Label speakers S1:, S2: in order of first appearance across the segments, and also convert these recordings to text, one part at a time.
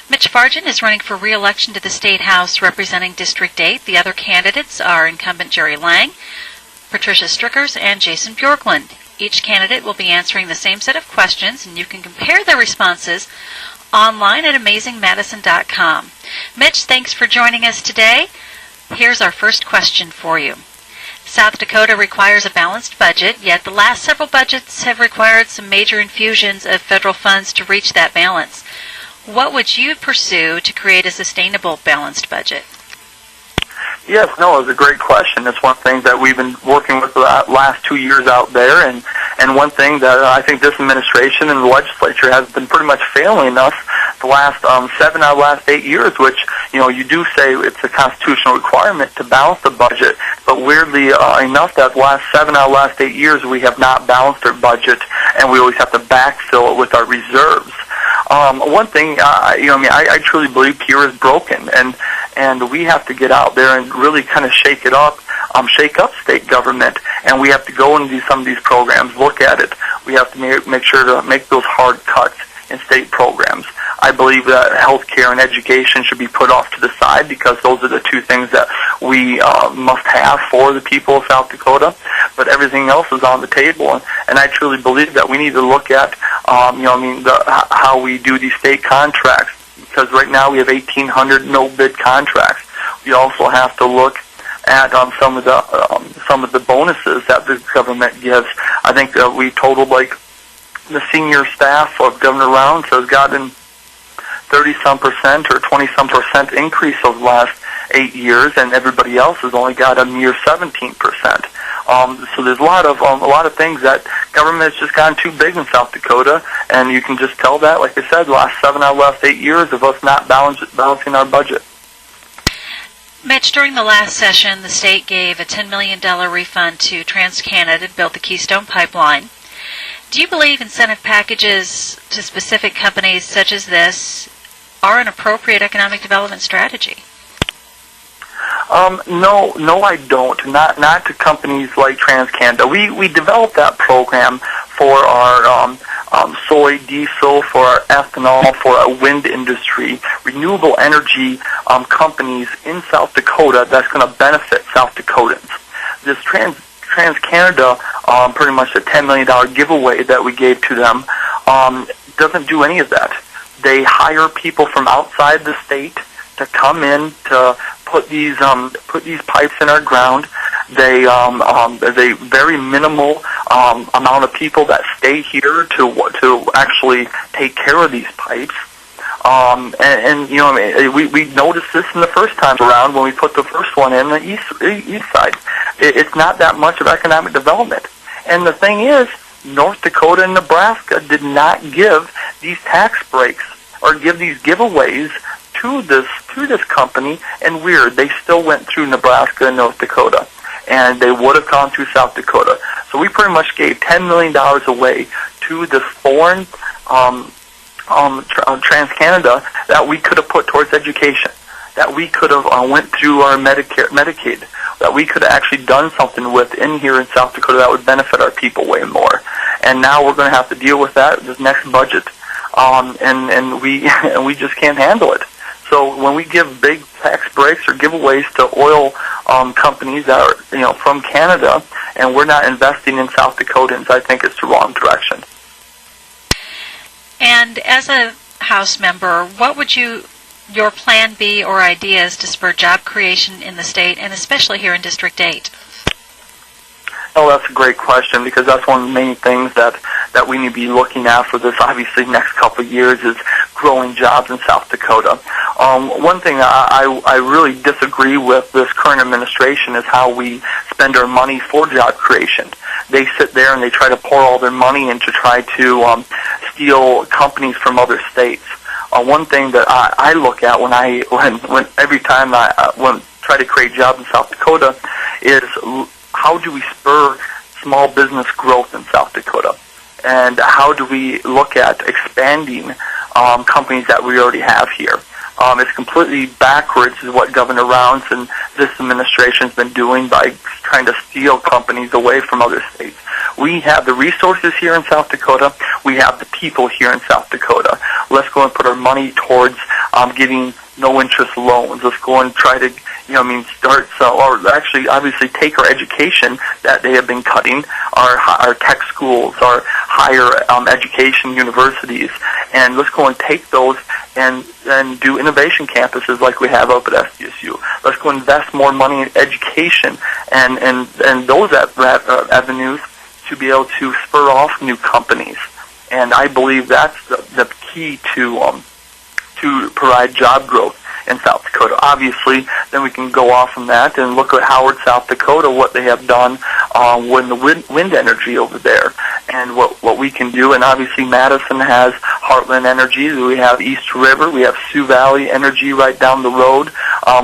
S1: Mitch Fargen is running for re-election to the State House representing District 8. The other candidates are incumbent Jerry Lang, Patricia Strickers, and Jason Bjorklund. Each candidate will be answering the same set of questions, and you can compare their responses online at amazingmadison.com. Mitch, thanks for joining us today. Here's our first question for you. South Dakota requires a balanced budget, yet the last several budgets have required some major infusions of federal funds to reach that balance. What would you pursue to create a sustainable, balanced budget?
S2: Yes, no, it's a great question. It's one thing that we've been working with the last 2 years out there, and one thing that I think this administration and the legislature has been pretty much failing us the last 7 out of the last 8 years, which, you do say it's a constitutional requirement to balance the budget, but weirdly enough, that the last 7 out of the last 8 years we have not balanced our budget, and we always have to backfill it with our reserves. One thing, I truly believe here is broken, and we have to get out there and really kind of shake up state government, and we have to go into some of these programs, look at it. We have to make sure to make those hard cuts in state programs. I believe that health care and education should be put off to the side because those are the two things that we must have for the people of South Dakota, but everything else is on the table, and I truly believe that we need to look at how we do these state contracts, because right now we have 1,800 no-bid contracts. We also have to look at some of the bonuses that the government gives. I think we totaled the senior staff of Governor Rounds has gotten 30-some% or 20-some% increase over the last 8 years, and everybody else has only got a mere 17%. So there's a lot of things that government has just gotten too big in South Dakota, and you can just tell that, like I said, the last 7 out of the last 8 years of us not balancing our budget.
S1: Mitch, during the last session, the state gave a $10 million refund to TransCanada to build the Keystone Pipeline. Do you believe incentive packages to specific companies such as this are an appropriate economic development strategy?
S2: No, I don't. Not to companies like TransCanada. We developed that program for our soy, diesel, for our ethanol, for our wind industry, renewable energy companies in South Dakota that's going to benefit South Dakotans. This TransCanada, pretty much a $10 million giveaway that we gave to them, doesn't do any of that. They hire people from outside the state to come in to put these pipes in our ground. There's a very minimal amount of people that stay here to actually take care of these pipes. We noticed this in the first time around when we put the first one in the east side. It's not that much of economic development. And the thing is, North Dakota and Nebraska did not give these tax breaks or give these giveaways to this company, and they still went through Nebraska and North Dakota, and they would have gone through South Dakota. So we pretty much gave $10 million away to this foreign TransCanada that we could have put towards education, that we could have went through our Medicaid, that we could have actually done something with in here in South Dakota that would benefit our people way more. And now we're going to have to deal with that this next budget, and we just can't handle it. So when we give big tax breaks or giveaways to oil companies that are from Canada, and we're not investing in South Dakotans, I think it's the wrong direction.
S1: And as a House member, what would your plan be or ideas to spur job creation in the state, and especially here in District 8?
S2: Oh, that's a great question, because that's one of the main things that we need to be looking at for this, obviously, next couple of years is growing jobs in South Dakota. One thing I really disagree with this current administration is how we spend our money for job creation. They sit there and they try to pour all their money in to try to steal companies from other states. One thing that I look at when every time I try to create jobs in South Dakota is how do we spur small business growth in South Dakota, and how do we look at expanding companies that we already have here. It's completely backwards is what Governor Rounds and this administration has been doing by trying to steal companies away from other states. We have the resources here in South Dakota. We have the people here in South Dakota. Let's go and put our money towards giving no-interest loans. Let's go and try to, start or actually obviously take our education that they have been cutting, our tech schools, our higher education universities, and let's go and take those and do innovation campuses like we have up at SDSU. Let's go invest more money in education and those avenues to be able to spur off new companies. And I believe that's the key to provide job growth in South Dakota. Obviously, then we can go off from that and look at Howard, South Dakota, what they have done with the wind energy over there, and what we can do. And obviously, Madison has Heartland Energy. We have East River. We have Sioux Valley Energy right down the road.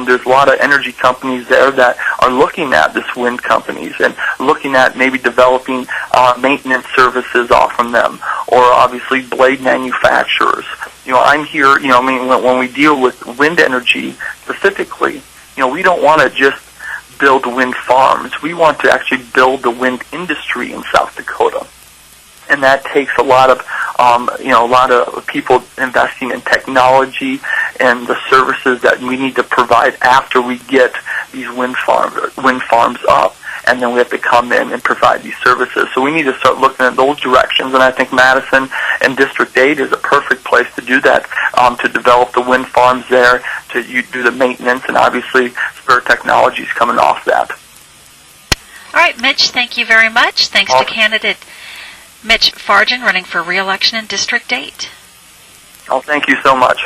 S2: There's a lot of energy companies there that are looking at this wind companies and looking at maybe developing maintenance services off from them, or obviously blade manufacturers. I'm here, when we deal with wind energy specifically, we don't want to just build wind farms. We want to actually build the wind industry in South Dakota. And that takes a lot of people investing in technology and the services that we need to provide after we get these wind farms up. And then we have to come in and provide these services. So we need to start looking at those directions, and I think Madison and District 8 is a perfect place to do that, to develop the wind farms there, to do the maintenance, and obviously spur technologies coming off that.
S1: All right, Mitch, thank you very much. Thanks to candidate Mitch Fargen running for re-election in District 8.
S2: Oh, thank you so much.